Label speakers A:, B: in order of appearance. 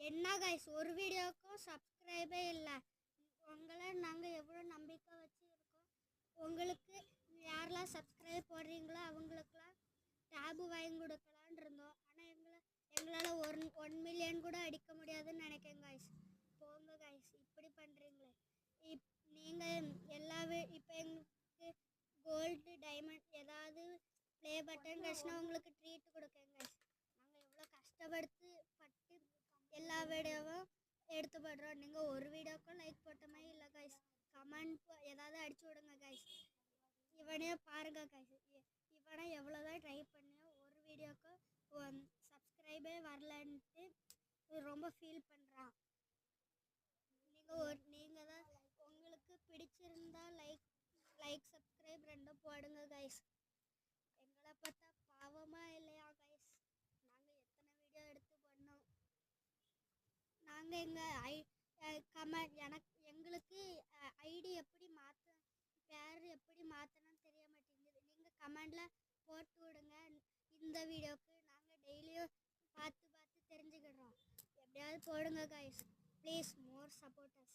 A: என்ன கைஸ் ஒரு வீடியோக்கும் சப்ஸ்கிரைபே இல்லை. உங்களை நாங்கள் எவ்வளோ நம்பிக்கை வச்சு இருக்கோம். உங்களுக்கு யாரெல்லாம் சப்ஸ்கிரைப் போடுறீங்களோ அவங்களுக்குலாம் டேபு வாங்கி கொடுக்கலான் இருந்தோம். ஆனால் எங்களால் 1 மில்லியன் கூட அடிக்க முடியாதுன்னு நினைக்கிறேன் கைஸ். போங்க கைஸ், இப்படி பண்ணுறீங்களே. நீங்கள் இப்போ எங்களுக்கு கோல்டு டைமண்ட் ஏதாவது ப்ளே பட்டன் கிடச்சினா உங்களுக்கு ட்ரீட் கொடுக்கேன் கைஸ். நாங்கள் எவ்வளோ கஷ்டப்பட்டு எல்லா வீடியோவும் எடுத்து போடுறோம். நீங்கள் ஒரு வீடியோக்கும் லைக் போட்ட மாதிரி இல்லை கைஸ். கமெண்ட் ஏதாவது அடிச்சு விடுங்க கைஸ். இவனே பாருங்க கைஸ், இவனை எவ்வளோதான் ட்ரை பண்ணியோ ஒரு வீடியோக்கு சப்ஸ்கிரைபே வரலன்ட்டு ரொம்ப ஃபீல் பண்ணுறான். நீங்கள் தான் உங்களுக்கு பிடிச்சிருந்தா லைக் சப்ஸ்கிரைப் ரெண்டும் போடுங்க கைஸ். எங்களை பார்த்தா பாவமாக இல்லையா கைஸ்? நாங்கள் எத்தனை வீடியோ எடுத்து பண்ணோம். நாங்கள் எங்களுக்கு ஐடி எப்படி பேர் எப்படி மாற்றணும்னு தெரிய மாட்டேங்குது. நீங்கள் கமெண்டில் போட்டு விடுங்க. இந்த வீடியோவுக்கு நாங்கள் டெய்லியும் பார்த்து தெரிஞ்சுக்கிடுறோம். எப்படியாவது போடுங்க கைஸ். Please more supporters.